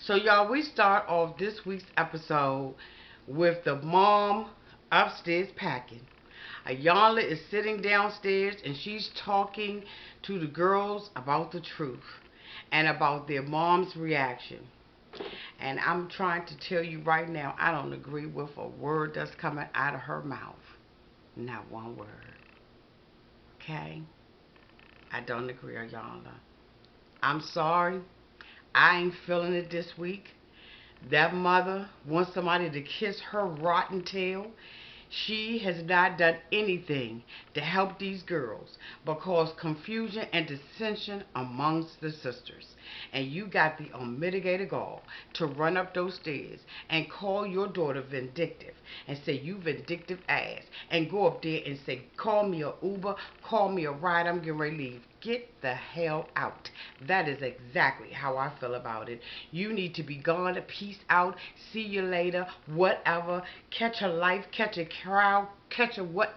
So, y'all, we start off this week's episode with the mom upstairs packing. Iyanla is sitting downstairs and she's talking to the girls about the truth and about their mom's reaction. And I'm trying to tell you right now, I don't agree with a word that's coming out of her mouth. Not one word. Okay? I don't agree, Iyanla. I'm sorry. I ain't feeling it this week. That mother wants somebody to kiss her rotten tail. She has not done anything to help these girls but cause confusion and dissension amongst the sisters. And you got the unmitigated gall to run up those stairs and call your daughter vindictive and say, you vindictive ass, and go up there and say, call me a Uber, call me a ride, I'm getting ready to leave. Get the hell out. That is exactly how I feel about it. You need to be gone. Peace out. See you later. Whatever. Catch a life. Catch a crowd. Catch a what.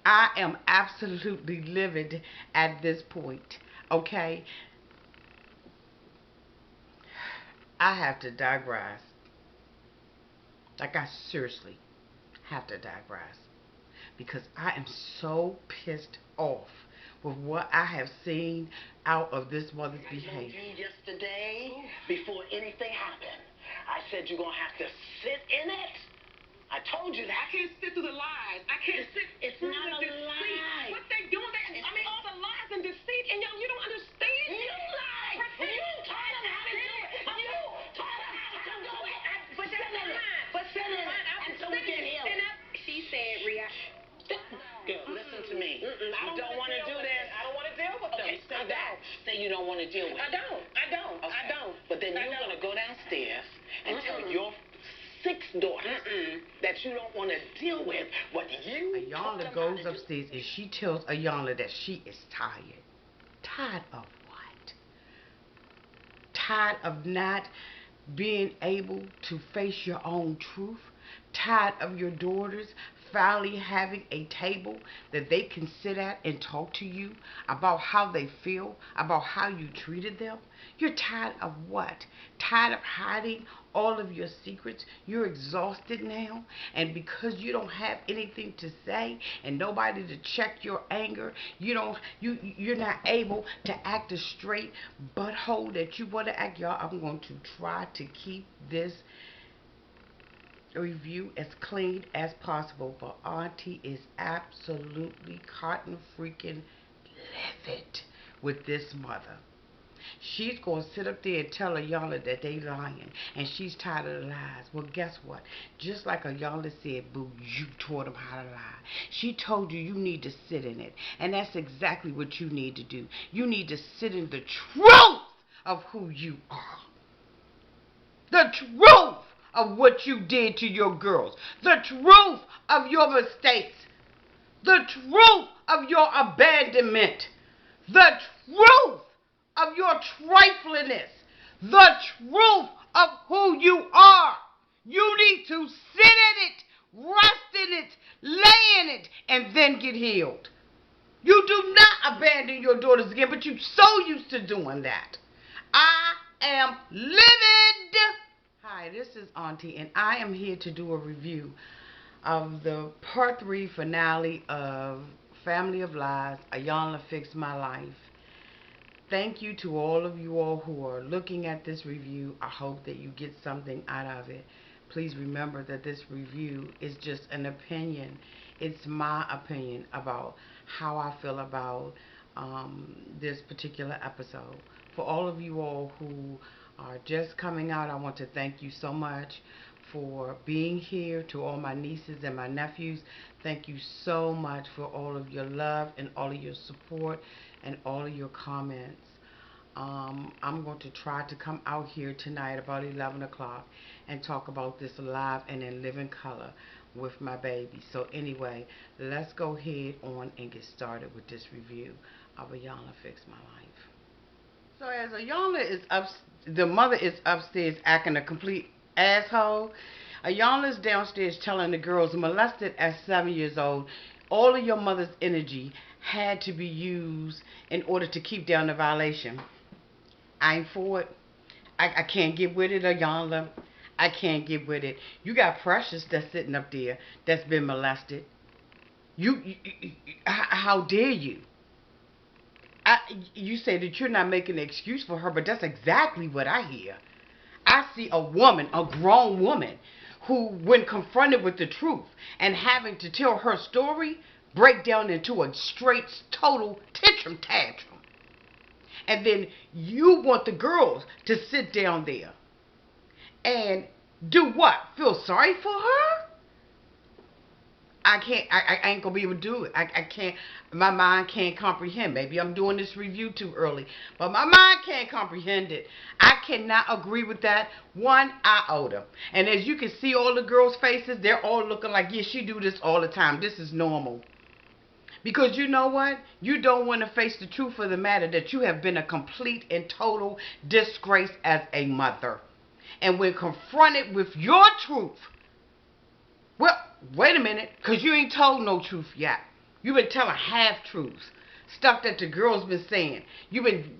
I am absolutely livid at this point. Okay? I have to digress. Like, I seriously have to digress. Because I am so pissed off with what I have seen out of this mother's behavior. I told you yesterday, before anything happened, I said you're going to have to sit in it. I told you that. I can't sit through the lies. I can't sit it's through not the a deceit. lie. What they doing, all the lies and deceit, and you don't understand. You lie. You taught them how to do it. You taught them how to do it. But that's not mine. But sit in it until we get healed. She said reaction. Girl, listen to me. I don't want to do this. I don't want to deal with them. Okay, say that. Say you don't want to deal with it. I don't. Okay. I don't. But then you're going to go downstairs and tell your 6 daughters that you don't want to deal with what you Iyanla goes upstairs and she tells Iyanla that she is tired. Tired of what? Tired of not being able to face your own truth? Tired of your daughters finally having a table that they can sit at and talk to you about how they feel, about how you treated them? You're tired of what? Tired of hiding all of your secrets? You're exhausted now, and because you don't have anything to say and nobody to check your anger, you're not able to act a straight butthole that you want to act. Y'all, I'm going to try to keep this review as clean as possible, but Auntie is absolutely cotton freaking livid with this mother. She's going to sit up there and tell Iyanla that they lying and she's tired of the lies. Well, guess what? Just like Iyanla said, boo, you taught them how to lie. She told you you need to sit in it, and that's exactly what you need to do. You need to sit in the truth of who you are. The truth of what you did to your girls. The truth of your mistakes. The truth of your abandonment. The truth of your triflingness. The truth of who you are. You need to sit in it, rest in it, lay in it, and then get healed. You do not abandon your daughters again, but you're so used to doing that. I am livid. Hi, this is Auntie, and I am here to do a review of the part 3 finale of Family of Lies, Iyanla Fixed My Life. Thank you to all of you all who are looking at this review. I hope that you get something out of it. Please remember that this review is just an opinion. It's my opinion about how I feel about this particular episode. For all of you all who are just coming out, I want to thank you so much for being here. To all my nieces and my nephews, thank you so much for all of your love and all of your support and all of your comments. I'm going to try to come out here tonight about 11 o'clock and talk about this live and in living color with my baby. So anyway, let's go ahead on and get started with this review of Iyanla Fixed My Life. So as Iyanla is the mother is upstairs acting a complete asshole. Iyanla's downstairs telling the girls molested at 7 years old, all of your mother's energy had to be used in order to keep down the violation. I ain't for it. I can't get with it, Iyanla. I can't get with it. You got Precious that's sitting up there that's been molested. How dare you? You say that you're not making an excuse for her, but that's exactly what I hear. I see a woman, a grown woman, who, when confronted with the truth and having to tell her story, break down into a straight, total tantrum. And then you want the girls to sit down there and do what? Feel sorry for her? I can't. I ain't gonna be able to do it. I can't. My mind can't comprehend. Maybe I'm doing this review too early, but my mind can't comprehend it. I cannot agree with that one iota. And as you can see, all the girls' faces, they're all looking like, yeah, she do this all the time. This is normal. Because you know what? You don't want to face the truth of the matter that you have been a complete and total disgrace as a mother. And when confronted with your truth, well, wait a minute, because you ain't told no truth yet. You've been telling half-truths, stuff that the girls been saying. You've been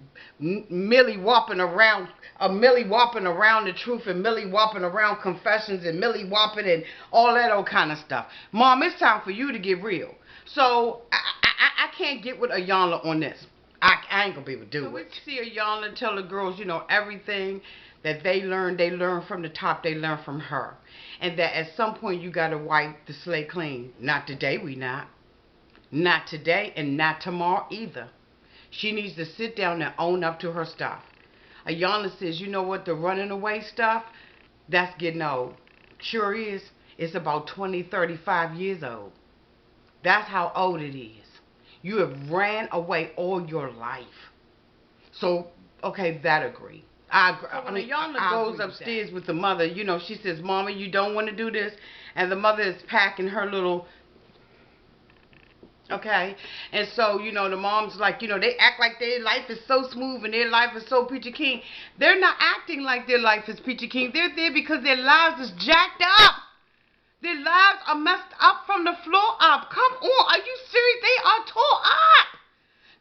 milly-whopping around the truth and milly-whopping around confessions and milly-whopping and all that old kind of stuff. Mom, it's time for you to get real. So, I can't get with Iyanla on this. I ain't going to be able to do it. We see Iyanla tell the girls, everything that they learn from the top, they learn from her. And that at some point you got to wipe the slate clean. Not today, we not. Not today and not tomorrow either. She needs to sit down and own up to her stuff. Iyanla says, you know what, the running away stuff, that's getting old. Sure is. It's about 20, 35 years old. That's how old it is. You have ran away all your life. So, okay, that agree. I agree. Iyanla goes upstairs with the mother. She says, Mama, you don't want to do this. And the mother is packing her little... Okay, and so, the mom's like, they act like their life is so smooth and their life is so peachy keen. They're not acting like their life is peachy keen. They're there because their lives is jacked up. Their lives are messed up from the floor up. Come on, are you serious? They are tore up.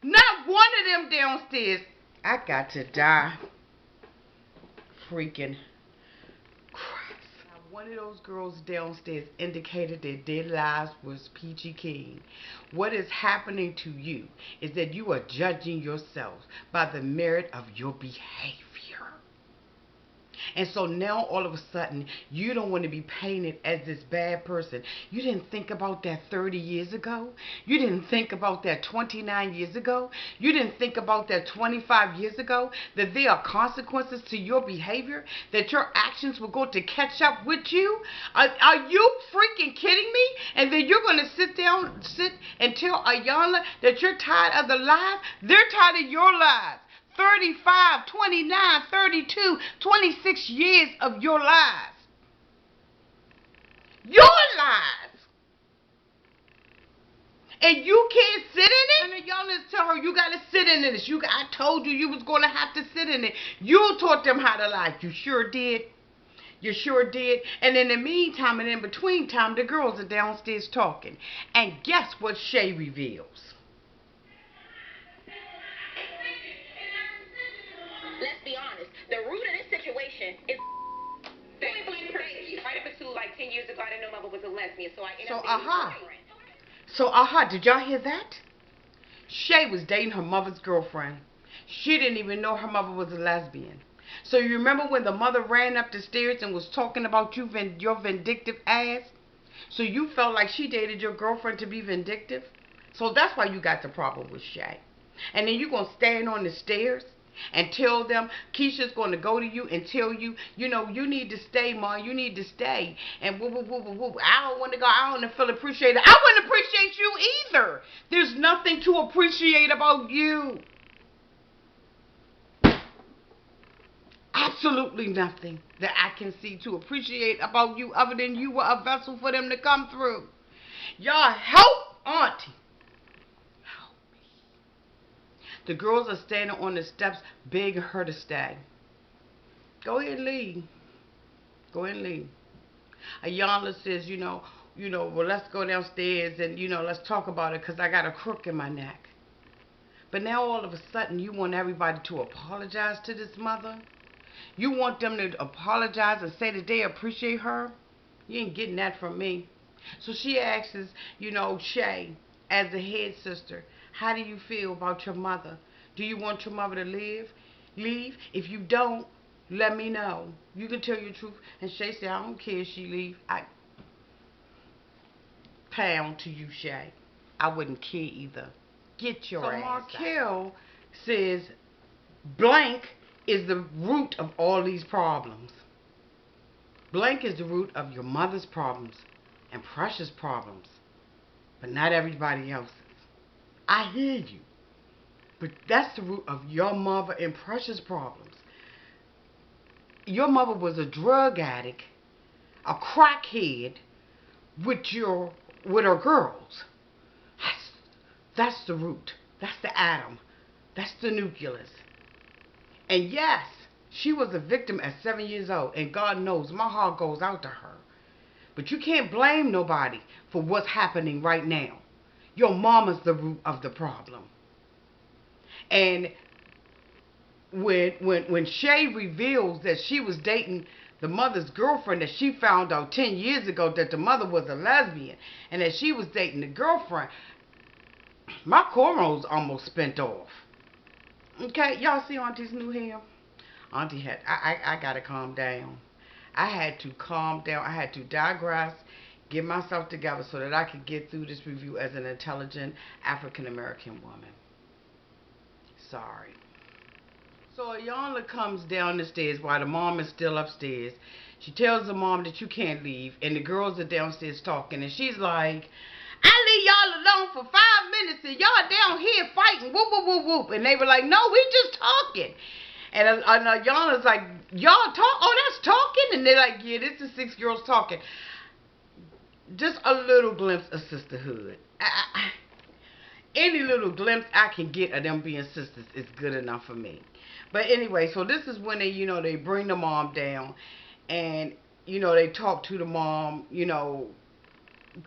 Not one of them downstairs. I got to die. Freaking Christ. Now, one of those girls downstairs indicated that their lives was peachy keen. What is happening to you is that you are judging yourself by the merit of your behavior. And so now all of a sudden, you don't want to be painted as this bad person. You didn't think about that 30 years ago. You didn't think about that 29 years ago. You didn't think about that 25 years ago, that there are consequences to your behavior, that your actions will go to catch up with you. Are you freaking kidding me? And then you're going to sit and tell Iyanla that you're tired of the lies? They're tired of your lies. 35, 29, 32, 26 years of your lives. Your lives. And you can't sit in it? And y'all just tell her, you got to sit in this. I told you was going to have to sit in it. You taught them how to lie. You sure did. You sure did. And in the meantime and in between time, the girls are downstairs talking. And guess what Shay reveals? Let's be honest. The root of this situation is right up until like 10 years ago. I didn't know Mother was a lesbian, so I ended up being So, did y'all hear that? Shay was dating her mother's girlfriend. She didn't even know her mother was a lesbian. So you remember when the mother ran up the stairs and was talking about your vindictive ass? So you felt like she dated your girlfriend to be vindictive? So that's why you got the problem with Shay. And then you're going to stand on the stairs and tell them, Keisha's going to go to you and tell you, you need to stay, Ma, you need to stay. And woo, woo, woo, woo, woo. I don't want to go, I don't feel appreciated. I wouldn't appreciate you either. There's nothing to appreciate about you. Absolutely nothing that I can see to appreciate about you other than you were a vessel for them to come through. Y'all help Auntie. The girls are standing on the steps begging her to stay. Go ahead and leave. Go ahead and leave. Iyanla says, well, let's go downstairs and, let's talk about it because I got a crook in my neck. But now all of a sudden you want everybody to apologize to this mother? You want them to apologize and say that they appreciate her? You ain't getting that from me. So she asks, Shay, as the head sister, how do you feel about your mother? Do you want your mother to leave? If you don't, let me know. You can tell your truth. And Shay said, I don't care if she leave. I pound to you, Shay. I wouldn't care either. Get your ass out. So Markel says blank is the root of all these problems. Blank is the root of your mother's problems and Precious problems, but not everybody else's. I hear you, but that's the root of your mother and Precious problems. Your mother was a drug addict, a crackhead with her girls. That's the root. That's the atom. That's the nucleus. And yes, she was a victim at 7 years old, and God knows my heart goes out to her. But you can't blame nobody for what's happening right now. Your mama's the root of the problem. And when Shay reveals that she was dating the mother's girlfriend, that she found out 10 years ago that the mother was a lesbian, and that she was dating the girlfriend, my cornrows almost spent off. Okay, y'all see Auntie's new hair? Auntie had, I gotta calm down. I had to calm down. I had to digress, get myself together so that I could get through this review as an intelligent African-American woman. Sorry. So Iyanla comes down the stairs while the mom is still upstairs. She tells the mom that you can't leave, and the girls are downstairs talking, and she's like, I leave y'all alone for 5 minutes, and y'all down here fighting, whoop, whoop, whoop, whoop. And they were like, no, we just talking. And Iyanla's like, y'all talk? Oh, that's talking? And they're like, yeah, this is 6 girls talking. Just a little glimpse of sisterhood. Any little glimpse I can get of them being sisters is good enough for me. But anyway, so this is when they, they bring the mom down, and, they talk to the mom,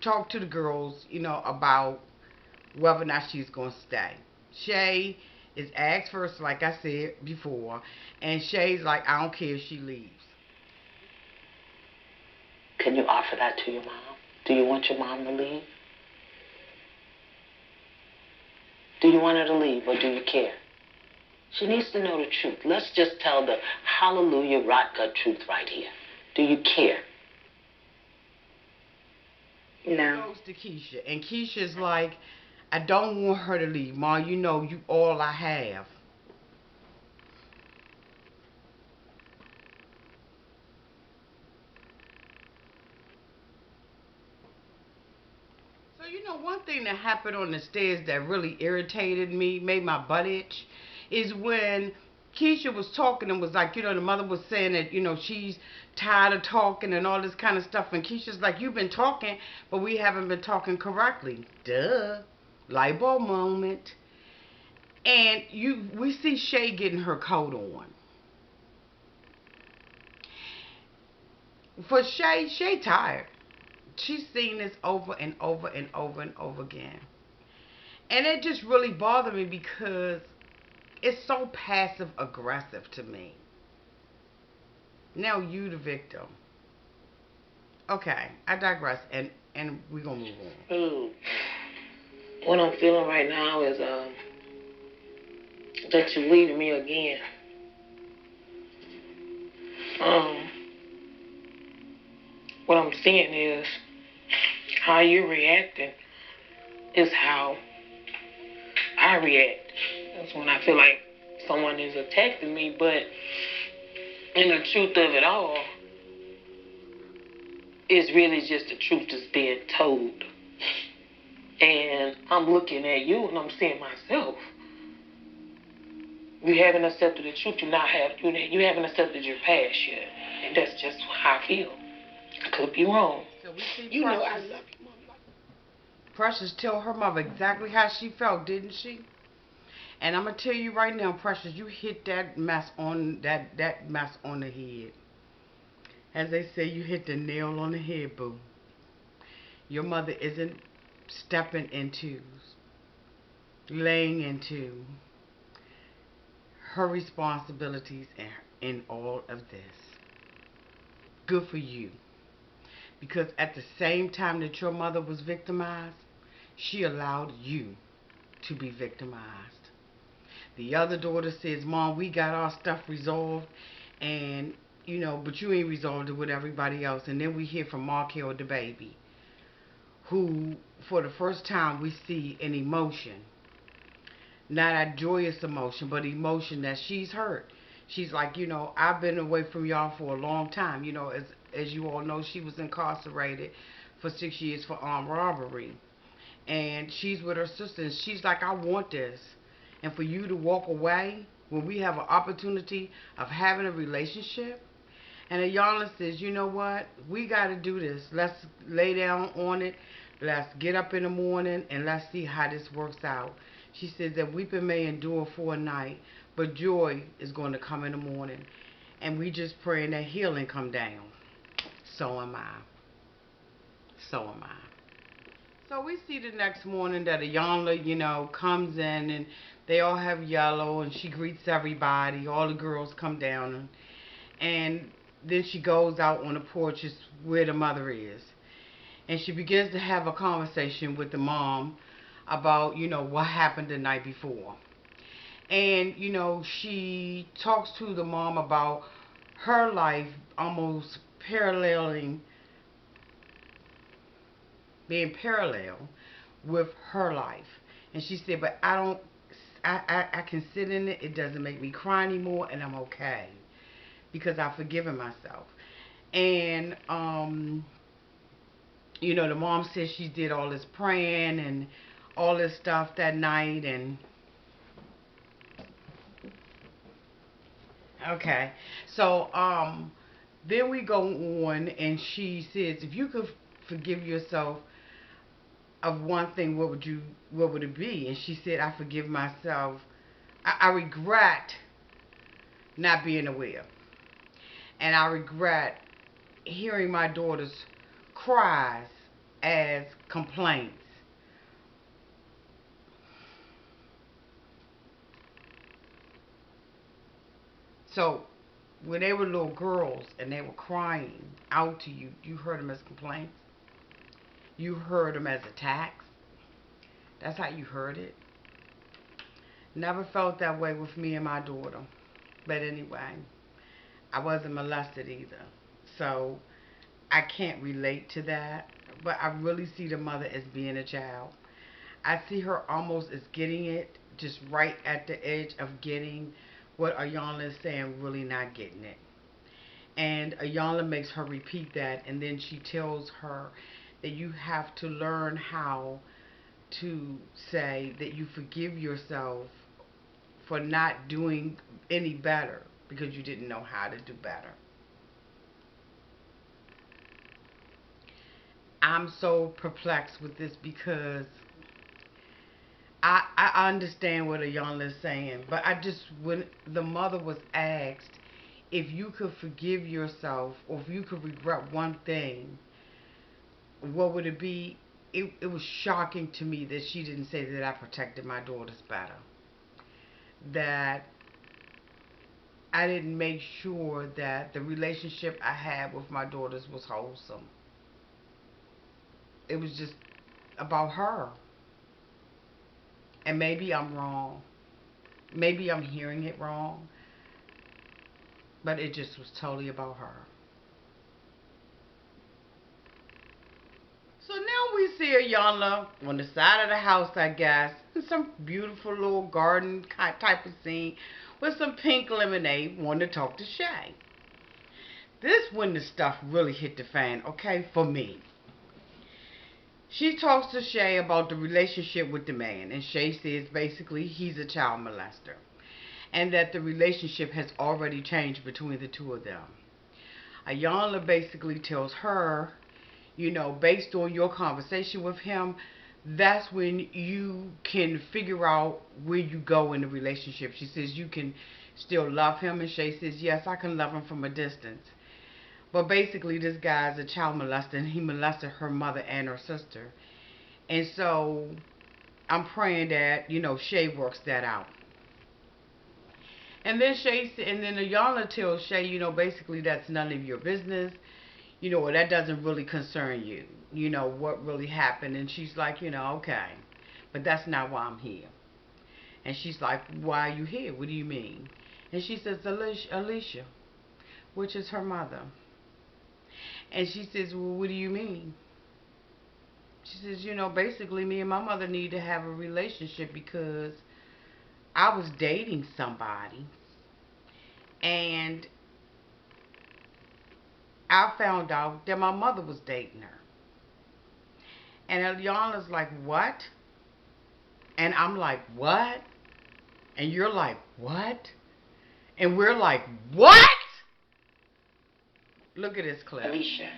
talk to the girls, about whether or not she's going to stay. Shay is asked first, like I said before, and Shay's like, I don't care if she leaves. Can you offer that to your mom? Do you want your mom to leave? Do you want her to leave, or do you care? She needs to know the truth. Let's just tell the hallelujah rot gut truth right here. Do you care? No. Goes to Keisha, and Keisha's like, I don't want her to leave, Ma. You know you all I have. So one thing that happened on the stairs that really irritated me, made my butt itch, is when Keisha was talking and was like, the mother was saying that, she's tired of talking and all this kind of stuff. And Keisha's like, you've been talking, but we haven't been talking correctly. Duh. Light bulb moment. And we see Shay getting her coat on. For Shay tired. She's seen this over and over and over and over again. And it just really bothered me because it's so passive aggressive to me. Now you the victim. Okay, I digress, and we're gonna move on. Ooh. What I'm feeling right now is that you're leaving me again. What I'm seeing is how you're reacting is how I react. That's when I feel like someone is attacking me, but in the truth of it all, it's really just the truth that's being told. And I'm looking at you and I'm seeing myself. You haven't accepted the truth. You haven't accepted your past yet. And that's just how I feel. I could be wrong. So we see Precious, I love you, Mama. Precious told her mother exactly how she felt, didn't she? And I'm gonna tell you right now, Precious, you hit that mess on that mess on the head. As they say, you hit the nail on the head, boo. Your mother isn't stepping into, laying into her responsibilities in all of this. Good for you. Because at the same time that your mother was victimized, she allowed you to be victimized. The other daughter says, Mom, we got our stuff resolved, and, but you ain't resolved it with everybody else. And then we hear from Markel, the baby, who, for the first time, we see an emotion. Not a joyous emotion, but emotion that she's hurt. She's like, I've been away from y'all for a long time. As you all know, she was incarcerated for 6 years for armed robbery. And she's with her sister, and she's like, I want this. And for you to walk away when we have an opportunity of having a relationship. And Iyanla says, you know what? We got to do this. Let's lay down on it. Let's get up in the morning and let's see how this works out. She says that weeping may endure for a night, but joy is going to come in the morning. And we just praying that healing come down. So am I. So am I. So we see the next morning that Iyanla, comes in and they all have yellow and she greets everybody. All the girls come down and then she goes out on the porch where the mother is. And she begins to have a conversation with the mom about, what happened the night before. And, she talks to the mom about her life almost being parallel with her life. And she said, but I can sit in it. It doesn't make me cry anymore, and I'm okay because I've forgiven myself. And, the mom says she did all this praying and all this stuff that night. And, okay. So, then we go on, and she says, if you could forgive yourself of one thing, what would it be? And she said, I forgive myself. I regret not being aware. And I regret hearing my daughter's cries as complaints. So when they were little girls and they were crying out to you, you heard them as complaints. You heard them as attacks. That's how you heard it. Never felt that way with me and my daughter. But anyway, I wasn't molested either. So I can't relate to that. But I really see the mother as being a child. I see her almost as getting it, just right at the edge of getting what Iyanla is saying, really not getting it. And Iyanla makes her repeat that, and then she tells her that you have to learn how to say that you forgive yourself for not doing any better because you didn't know how to do better. I'm so perplexed with this because I understand what Iyanla is saying, but when the mother was asked if you could forgive yourself or if you could regret one thing, what would it be? It was shocking to me that she didn't say that I protected my daughters better. That I didn't make sure that the relationship I had with my daughters was wholesome. It was just about her. And maybe I'm wrong. Maybe I'm hearing it wrong. But it just was totally about her. So now we see Iyanla on the side of the house, I guess, in some beautiful little garden type of scene with some pink lemonade, wanting to talk to Shay. This when the stuff really hit the fan, okay, for me. She talks to Shay about the relationship with the man, and Shay says basically he's a child molester, and that the relationship has already changed between the two of them. Iyanla basically tells her, based on your conversation with him, that's when you can figure out where you go in the relationship. She says you can still love him, and Shay says, yes, I can love him from a distance. But basically, this guy's a child molester, and he molested her mother and her sister. And so I'm praying that, Shay works that out. And then Iyanla tells Shay, basically that's none of your business. Or that doesn't really concern you. What really happened. And she's like, okay. But that's not why I'm here. And she's like, why are you here? What do you mean? And she says, Alicia, which is her mother. And she says, well, what do you mean? She says, basically me and my mother need to have a relationship because I was dating somebody. And I found out that my mother was dating her. And Iyanla's like, what? And I'm like, what? And you're like, what? And we're like, what? Look at this clip. Alicia,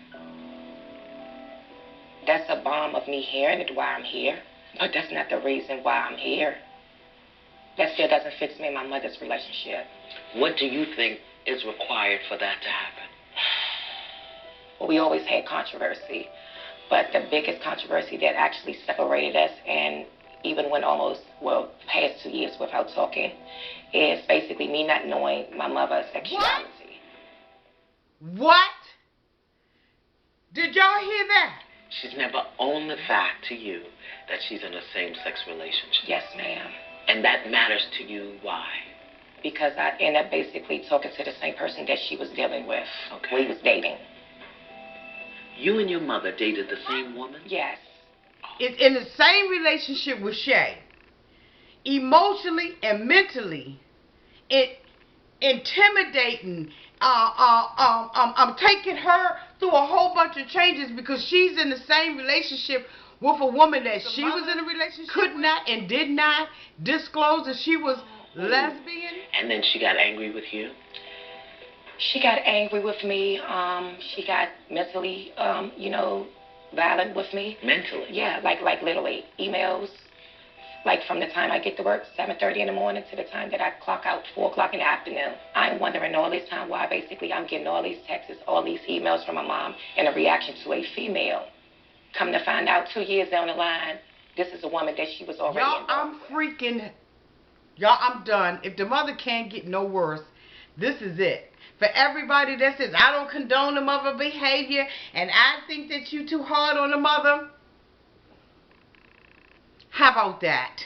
that's a bomb of me hearing it why I'm here, but that's not the reason why I'm here. That still doesn't fix me and my mother's relationship. What do you think is required for that to happen? Well, we always had controversy, but the biggest controversy that actually separated us and even went past 2 years without talking is basically me not knowing my mother's sexuality. What? Did y'all hear that? She's never owned the fact to you that she's in a same-sex relationship. Yes, ma'am. And that matters to you, why? Because I ended up basically talking to the same person that she was dealing with. Okay. We was dating. You and your mother dated the same woman? Yes. It's in the same relationship with Shay. Emotionally and mentally. Intimidating. I'm taking her through a whole bunch of changes because she's in the same relationship with a woman that she was in a relationship could not and did not disclose that she was lesbian. And then she got angry with you? She got angry with me. She got mentally, violent with me. Mentally? Yeah, like literally emails. Like from the time I get to work, 7:30 in the morning, to the time that I clock out, 4 o'clock in the afternoon. I'm wondering all this time why basically I'm getting all these texts, all these emails from my mom in a reaction to a female. Come to find out 2 years down the line, this is a woman that she was already involved with. Y'all, I'm done. If the mother can't get no worse, this is it. For everybody that says, I don't condone the mother behavior, and I think that you too hard on the mother. How about that?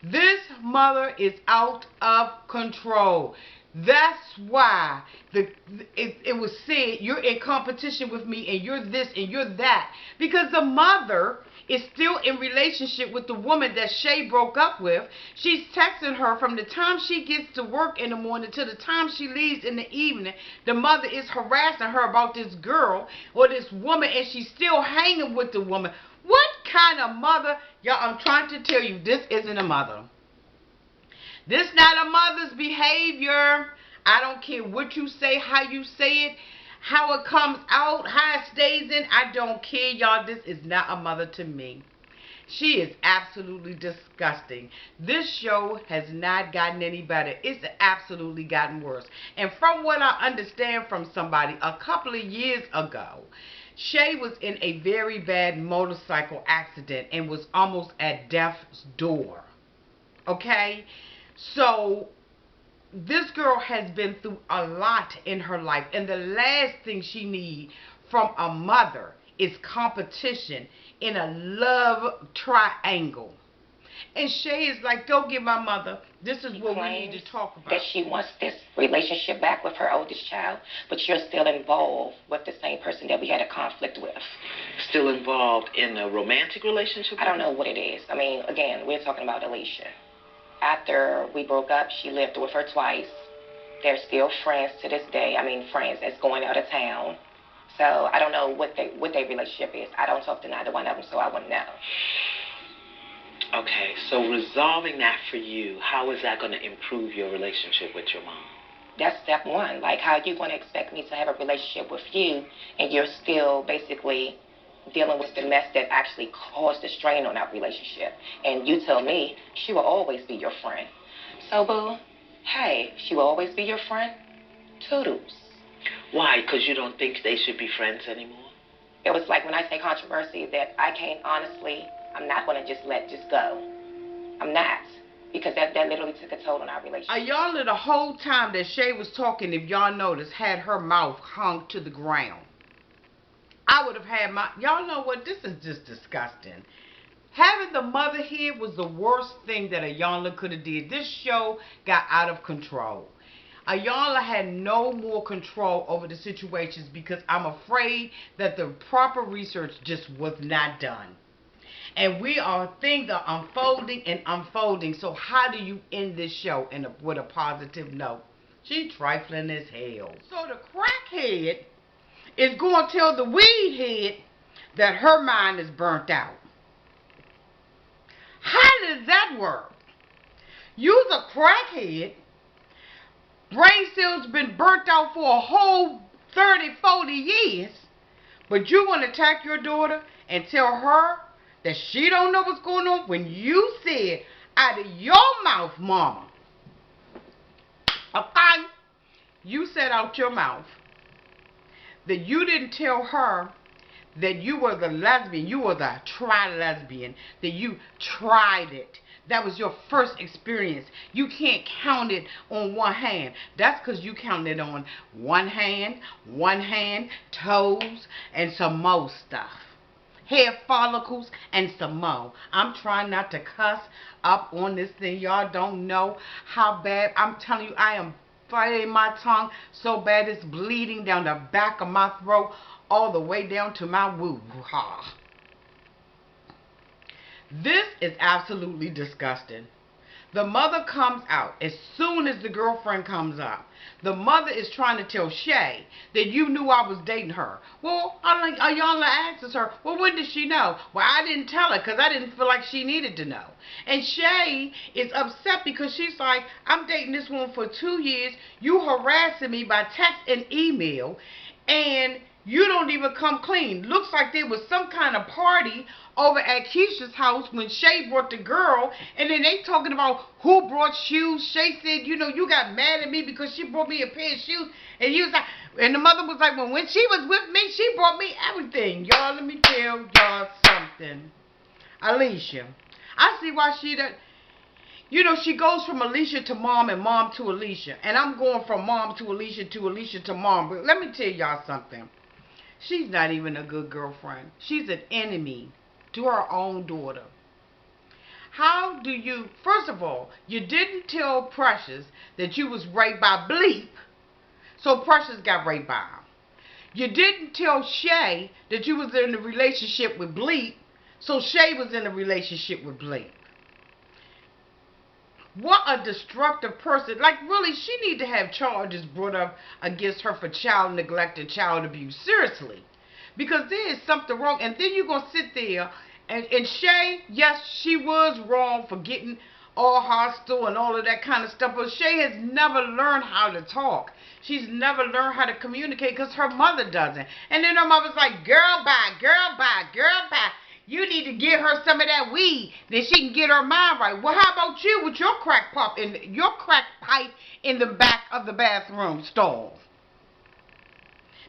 This mother is out of control. That's why it was said, you're in competition with me, and you're this, and you're that. Because the mother is still in relationship with the woman that Shay broke up with. She's texting her from the time she gets to work in the morning to the time she leaves in the evening. The mother is harassing her about this girl or this woman, and she's still hanging with the woman. What kind of mother? Y'all, I'm trying to tell you, this isn't a mother. This not a mother's behavior. I don't care what you say, how you say it, how it comes out, how it stays in. I don't care, y'all. This is not a mother to me. She is absolutely disgusting. This show has not gotten any better. It's absolutely gotten worse. And from what I understand from somebody, a couple of years ago, Shay was in a very bad motorcycle accident and was almost at death's door. Okay? So this girl has been through a lot in her life, and the last thing she needs from a mother is competition in a love triangle. And Shay is like, go get my mother. This is what we need to talk about. That she wants this relationship back with her oldest child, but you're still involved with the same person that we had a conflict with. Still involved in a romantic relationship? I don't know what it is. I mean, again, we're talking about Alicia. After we broke up, she lived with her twice. They're still friends to this day. I mean, friends that's going out of town. So I don't know what their relationship is. I don't talk to neither one of them, so I wouldn't know. Okay, so resolving that for you, how is that going to improve your relationship with your mom? That's step one. Like, how you going to expect me to have a relationship with you, and you're still basically dealing with the mess that actually caused the strain on our relationship. And you tell me she will always be your friend. So, boo, hey, she will always be your friend? Toodles. Why? Because you don't think they should be friends anymore? It was like when I say controversy that I can't honestly, I'm not going to just let just go. I'm not. Because that literally took a toll on our relationship. Iyanla, the whole time that Shay was talking, if y'all noticed, had her mouth hung to the ground. I would have had my... Y'all know what? This is just disgusting. Having the mother here was the worst thing that Iyanla could have did. This show got out of control. Iyanla had no more control over the situations because I'm afraid that the proper research just was not done. And things are unfolding and unfolding. So how do you end this show with a positive note? She's trifling as hell. So the crackhead is going to tell the weed head that her mind is burnt out. How does that work? You's a crackhead. Brain cells been burnt out for a whole 30, 40 years. But you want to attack your daughter and tell her that she don't know what's going on when you said out of your mouth, mama. Okay? You said out your mouth that you didn't tell her that you were the lesbian, you were the tri-lesbian, that you tried it. That was your first experience. You can't count it on one hand. That's because you counted it on one hand, toes, and some more stuff. Hair follicles, and some more. I'm trying not to cuss up on this thing. Y'all don't know how bad. I'm telling you, I am fighting my tongue so bad it's bleeding down the back of my throat all the way down to my woo-ha. This is absolutely disgusting. The mother comes out as soon as the girlfriend comes up. The mother is trying to tell Shay that you knew I was dating her. Well, Iyanla asks her, well, when did she know? Well, I didn't tell her because I didn't feel like she needed to know. And Shay is upset because she's like, I'm dating this woman for 2 years. You harassing me by text and email, and you don't even come clean. Looks like there was some kind of party over at Keisha's house when Shay brought the girl, and then they talking about who brought shoes. Shay said, you know, you got mad at me because she brought me a pair of shoes, and he was like, and the mother was like, well, when she was with me, she brought me everything. Y'all, let me tell y'all something. Alicia, I see why she done. You know, she goes from Alicia to mom and mom to Alicia, and I'm going from mom to Alicia to mom. But let me tell y'all something. She's not even a good girlfriend. She's an enemy to her own daughter. How do you, first of all, you didn't tell Precious that you was raped by Bleep, so Precious got raped by him. You didn't tell Shay that you was in a relationship with Bleep, so Shay was in a relationship with Bleep. What a destructive person. Like, really, she need to have charges brought up against her for child neglect and child abuse. Seriously. Because there is something wrong. And then you're going to sit there and Shay, yes, she was wrong for getting all hostile and all of that kind of stuff. But Shay has never learned how to talk. She's never learned how to communicate because her mother doesn't. And then her mother's like, girl, bye, girl, bye, girl, bye. You need to get her some of that weed, then she can get her mind right. Well, how about you with your crack pipe in the back of the bathroom stall?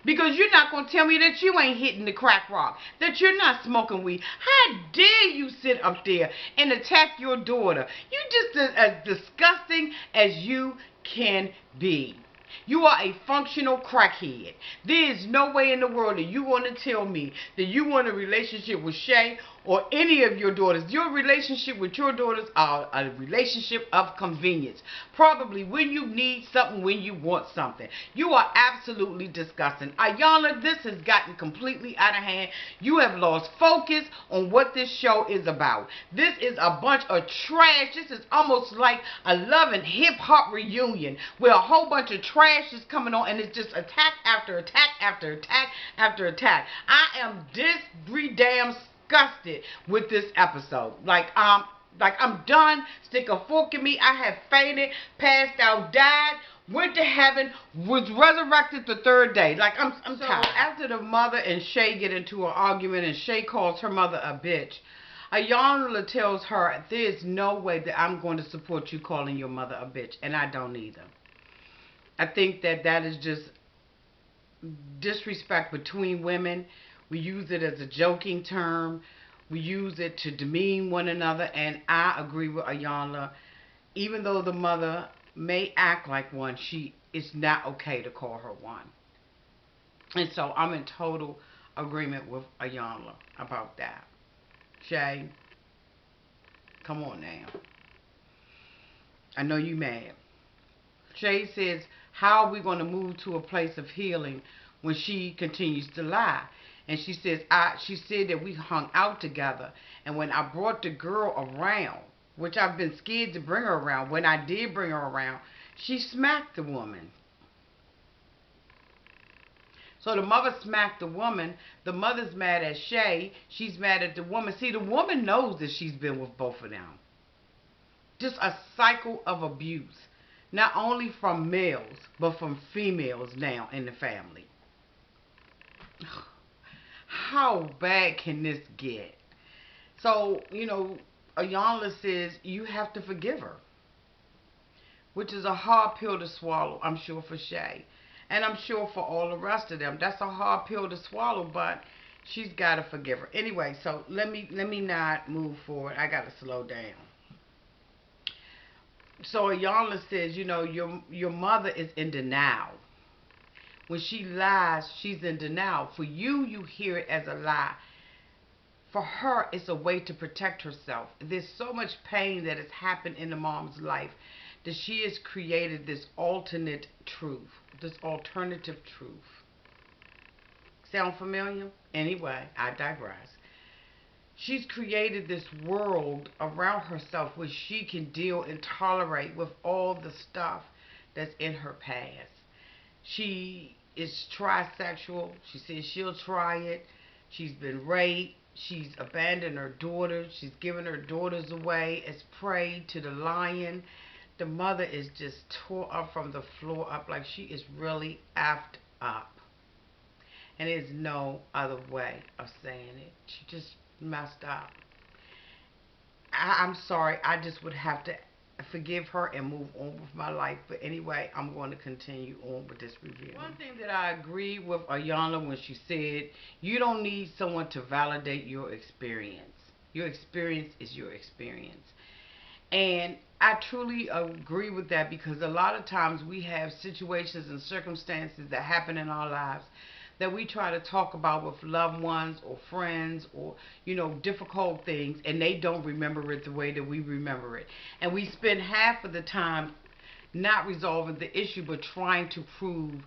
Because you're not going to tell me that you ain't hitting the crack rock, that you're not smoking weed. How dare you sit up there and attack your daughter? You just as disgusting as you can be. You are a functional crackhead. There is no way in the world that you want to tell me that you want a relationship with Shay or any of your daughters. Your relationship with your daughters are a relationship of convenience. Probably when you need something, when you want something. You are absolutely disgusting. Iyanla, this has gotten completely out of hand. You have lost focus on what this show is about. This is a bunch of trash. This is almost like a Love and Hip Hop reunion where a whole bunch of trash is coming on and it's just attack after attack after attack after attack. I am damn disgusted with this episode. Like I'm done. Stick a fork in me. I have fainted, passed out, died, went to heaven, was resurrected the third day. Like I'm tired. After the mother and Shay get into an argument and Shay calls her mother a bitch, Iyanla tells her there's no way that I'm going to support you calling your mother a bitch, and I don't either. I think that is just disrespect between women. We use it as a joking term. We use it to demean one another. And I agree with Iyanla. Even though the mother may act like one, it's not okay to call her one. And so I'm in total agreement with Iyanla about that. Shay, come on now. I know you mad. Shay says, how are we going to move to a place of healing when she continues to lie? And she says, she said that we hung out together. And when I brought the girl around, which I've been scared to bring her around, when I did bring her around, she smacked the woman. So the mother smacked the woman. The mother's mad at Shay. She's mad at the woman. See, the woman knows that she's been with both of them. Just a cycle of abuse. Not only from males, but from females now in the family. How bad can this get? So, Iyanla says you have to forgive her. Which is a hard pill to swallow, I'm sure, for Shay. And I'm sure for all the rest of them. That's a hard pill to swallow, but she's got to forgive her. Anyway, so let me not move forward. I got to slow down. So Iyanla says, your mother is in denial. When she lies, she's in denial. For you, you hear it as a lie. For her, it's a way to protect herself. There's so much pain that has happened in the mom's life that she has created this alternate truth, this alternative truth. Sound familiar? Anyway, I digress. She's created this world around herself where she can deal and tolerate with all the stuff that's in her past. She is trisexual. She says she'll try it. She's been raped. She's abandoned her daughters. She's given her daughters away as prey to the lion. The mother is just tore up from the floor up, like she is really effed up. And there's no other way of saying it. She just messed up. I'm sorry. I just would have to forgive her and move on with my life. But anyway, I'm going to continue on with this review. One thing that I agree with Iyanla when she said, you don't need someone to validate your experience. Your experience is your experience. And I truly agree with that, because a lot of times we have situations and circumstances that happen in our lives that we try to talk about with loved ones or friends or, difficult things, and they don't remember it the way that we remember it. And we spend half of the time not resolving the issue, but trying to prove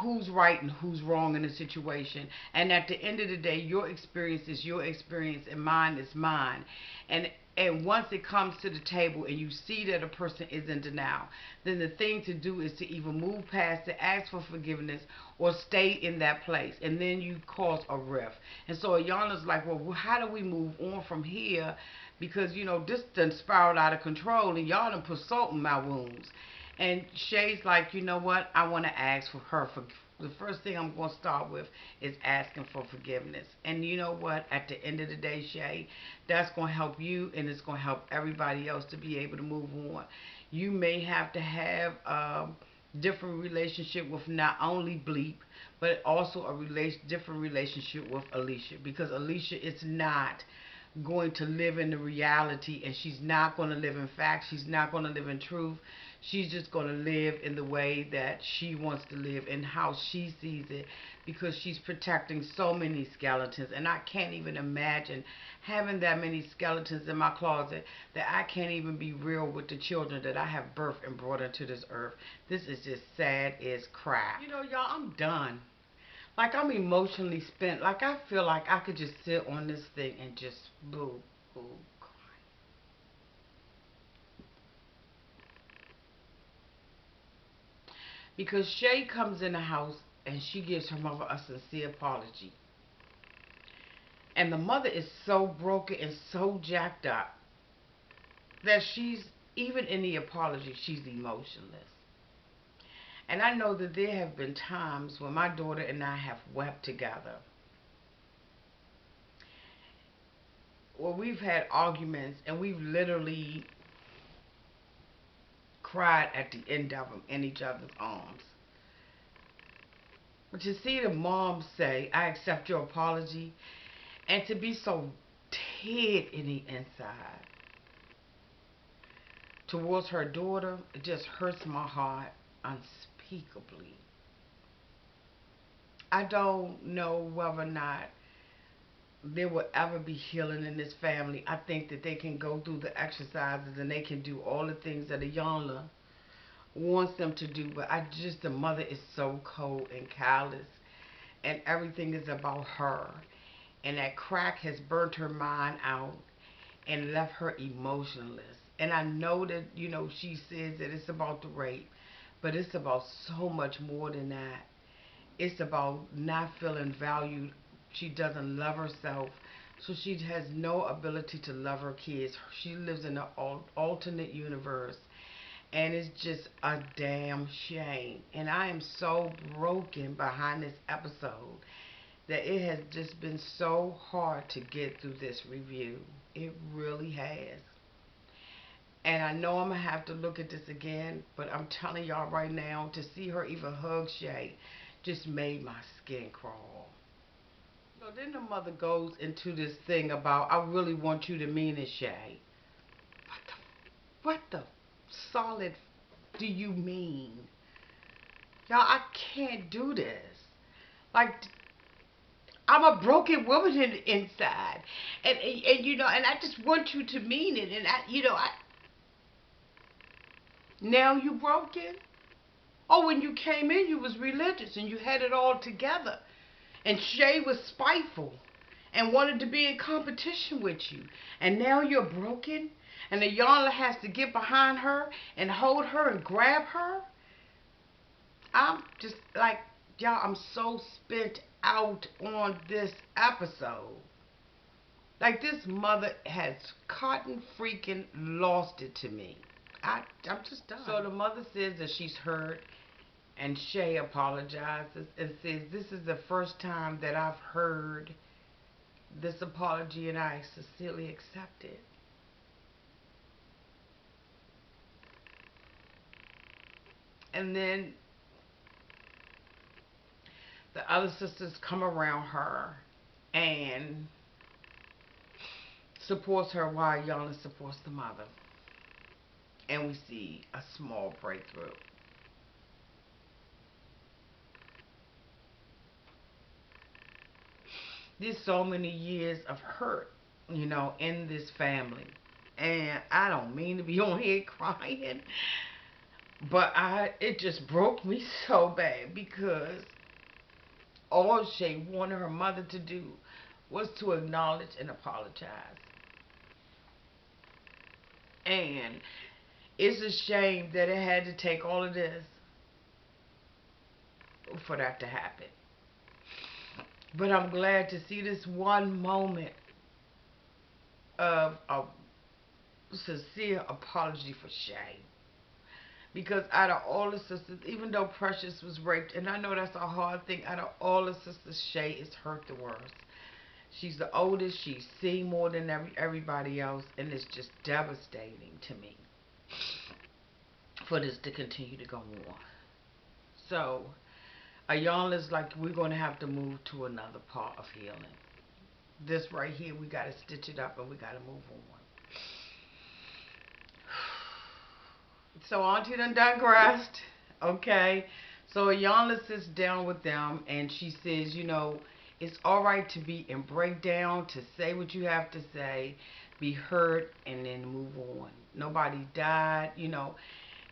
who's right and who's wrong in a situation. And at the end of the day, your experience is your experience and mine is mine. And once it comes to the table and you see that a person is in denial, then the thing to do is to either move past it, ask for forgiveness, or stay in that place. And then you cause a rift. And so Iyanla's like, well, how do we move on from here? Because, this done spiraled out of control and y'all done put salt in my wounds. And Shay's like, you know what? I want to ask for her for the first thing I'm going to start with is asking for forgiveness. And you know what? At the end of the day, Shay, that's going to help you and it's going to help everybody else to be able to move on. You may have to have a different relationship with not only Bleep, but also a different relationship with Alicia. Because Alicia is not going to live in the reality, and she's not going to live in fact. She's not going to live in truth. She's just going to live in the way that she wants to live and how she sees it, because she's protecting so many skeletons. And I can't even imagine having that many skeletons in my closet that I can't even be real with the children that I have birthed and brought into this earth. This is just sad as crap. Y'all, I'm done. Like, I'm emotionally spent. Like, I feel like I could just sit on this thing and just boo, boo, cry. Because Shay comes in the house and she gives her mother a sincere apology. And the mother is so broken and so jacked up that even in the apology, she's emotionless. And I know that there have been times when my daughter and I have wept together. Well, we've had arguments and we've literally cried at the end of them in each other's arms. To see the mom say, I accept your apology, and to be so dead in the inside towards her daughter, it just hurts my heart unspeakably. I don't know whether or not there will ever be healing in this family. I think that they can go through the exercises and they can do all the things that Iyanla wants them to do, but the mother is so cold and callous, and everything is about her. And that crack has burnt her mind out and left her emotionless. And I know that, she says that it's about the rape, but it's about so much more than that. It's about not feeling valued. She doesn't love herself, so she has no ability to love her kids. She lives in an alternate universe, and it's just a damn shame. And I am so broken behind this episode that it has just been so hard to get through this review. It really has. And I know I'm going to have to look at this again, but I'm telling y'all right now, to see her even hug Shay just made my skin crawl. So then the mother goes into this thing about, I really want you to mean it, Shay. What the solid do you mean? Y'all, I can't do this. Like, I'm a broken woman inside. And and I just want you to mean it. And now you broken? Oh, when you came in, you was religious and you had it all together. And Shay was spiteful and wanted to be in competition with you. And now you're broken? And the Iyanla has to get behind her and hold her and grab her? I'm just like, y'all, I'm so spent out on this episode. Like, this mother has cotton freaking lost it to me. I'm just done. So the mother says that she's hurt, and Shay apologizes and says, this is the first time that I've heard this apology, and I sincerely accept it. And then the other sisters come around her and supports her while Iyanla supports the mother. And we see a small breakthrough. There's so many years of hurt, in this family. And I don't mean to be on here crying, but it just broke me so bad, because all Shay wanted her mother to do was to acknowledge and apologize. And it's a shame that it had to take all of this for that to happen. But I'm glad to see this one moment of a sincere apology for Shay. Because out of all the sisters, even though Precious was raped, and I know that's a hard thing, out of all the sisters, Shay is hurt the worst. She's the oldest, she's seen more than everybody else, and it's just devastating to me for this to continue to go on. So, Iyanla's like, we're going to have to move to another part of healing. This right here, we got to stitch it up and we got to move on. So Auntie done digressed, okay? So Iyanla sits down with them and she says, it's alright to be in breakdown, to say what you have to say, be hurt, and then move on. Nobody died,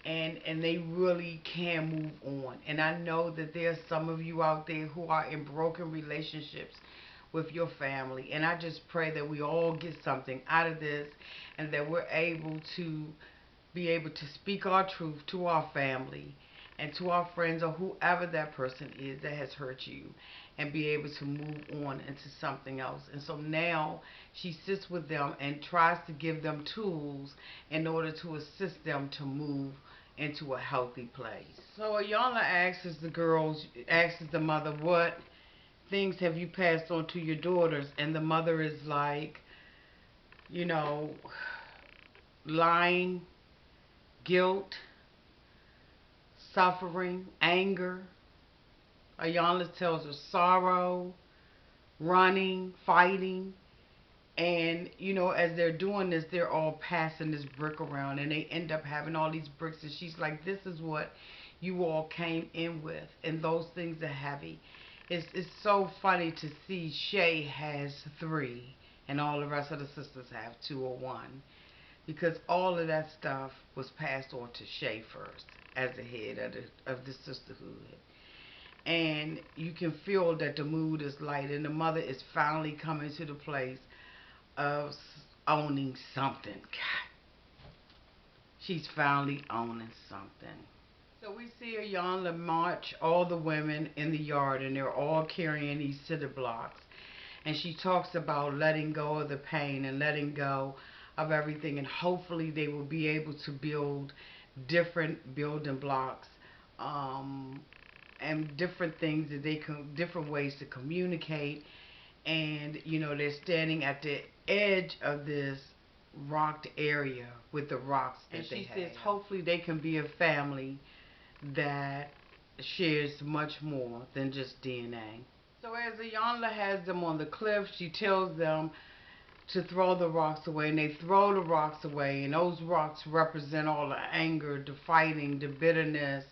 and they really can move on. And I know that there's some of you out there who are in broken relationships with your family. And I just pray that we all get something out of this, and that we're able to speak our truth to our family and to our friends, or whoever that person is that has hurt you, and be able to move on into something else. And so now she sits with them and tries to give them tools in order to assist them to move into a healthy place. So Iyanla asks the mother, what things have you passed on to your daughters? And the mother is like, lying, guilt, suffering, anger. Iyanla tells her sorrow, running, fighting. And, as they're doing this, they're all passing this brick around. And they end up having all these bricks. And she's like, this is what you all came in with. And those things are heavy. It's so funny to see Shay has 3. And all the rest of the sisters have 2 or 1. Because all of that stuff was passed on to Shay first. As the head of the sisterhood. And you can feel that the mood is light. And the mother is finally coming to the place of owning something. God, she's finally owning something. So we see Iyanla march all the women in the yard, and they're all carrying these cinder blocks. And she talks about letting go of the pain and letting go of everything, and hopefully they will be able to build different building blocks, and different things that they can, different ways to communicate. And they're standing at the edge of this rocked area with the rocks that and she says hopefully they can be a family that shares much more than just DNA. So as Iyanla has them on the cliff, she tells them to throw the rocks away, and they throw the rocks away, and those rocks represent all the anger, the fighting, the bitterness,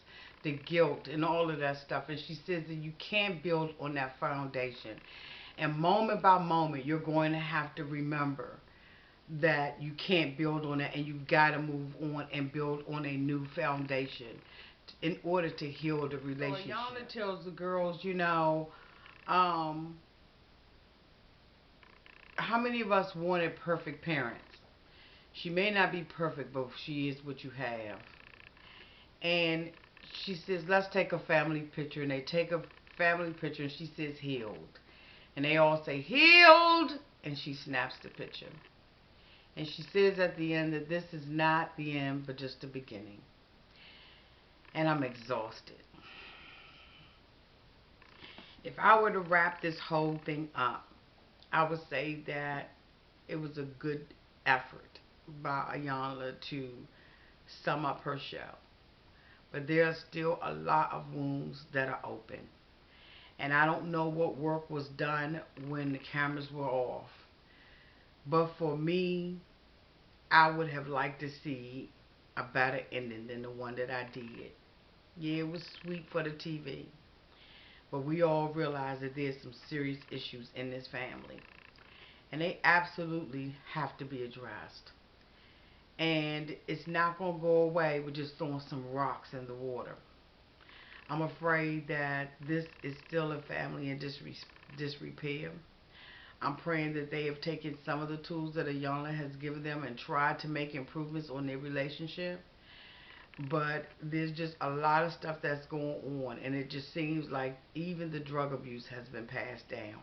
the guilt, and all of that stuff. And she says that you can't build on that foundation. And moment by moment, you're going to have to remember that you can't build on that, and you've got to move on and build on a new foundation in order to heal the relationship. So Iyanla tells the girls, how many of us wanted perfect parents? She may not be perfect, but she is what you have. And she says, let's take a family picture. And they take a family picture, and she says, healed. And they all say, healed. And she snaps the picture. And she says at the end that this is not the end, but just the beginning. And I'm exhausted. If I were to wrap this whole thing up, I would say that it was a good effort by Iyanla to sum up her show. But there's still a lot of wounds that are open. And I don't know what work was done when the cameras were off. But for me, I would have liked to see a better ending than the one that I did. Yeah, it was sweet for the TV. But we all realize that there's some serious issues in this family. And they absolutely have to be addressed. And it's not going to go away with just throwing some rocks in the water. I'm afraid that this is still a family in disrepair. I'm praying that they have taken some of the tools that Iyanla has given them and tried to make improvements on their relationship. But there's just a lot of stuff that's going on, and it just seems like even the drug abuse has been passed down.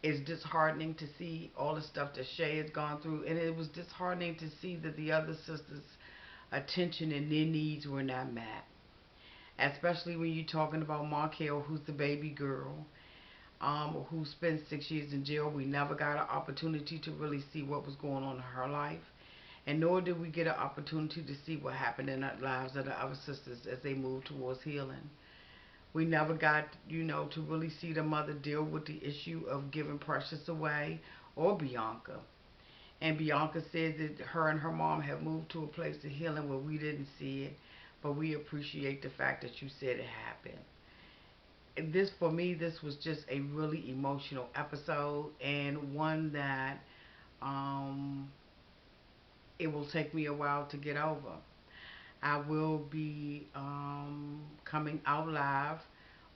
It's disheartening to see all the stuff that Shay has gone through, and it was disheartening to see that the other sisters' attention and their needs were not met. Especially when you're talking about Markel, who's the baby girl, who spent 6 years in jail. We never got an opportunity to really see what was going on in her life. And nor did we get an opportunity to see what happened in the lives of the other sisters as they moved towards healing. We never got, to really see the mother deal with the issue of giving Precious away, or Bianca. And Bianca says that her and her mom have moved to a place of healing where we didn't see it. But we appreciate the fact that you said it happened. And for me, this was just a really emotional episode, and one that it will take me a while to get over. I will be coming out live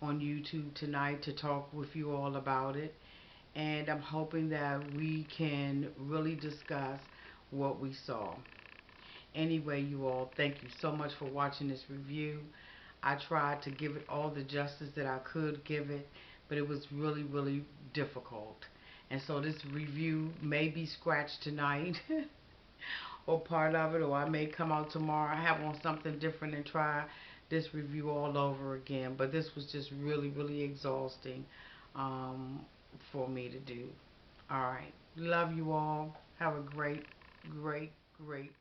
on YouTube tonight to talk with you all about it. And I'm hoping that we can really discuss what we saw. Anyway, you all, thank you so much for watching this review. I tried to give it all the justice that I could give it, but it was really, really difficult. And so this review may be scratched tonight. Or part of it, or I may come out tomorrow. I have on something different and try this review all over again. But this was just really, really exhausting for me to do. Alright. Love you all. Have a great, great, great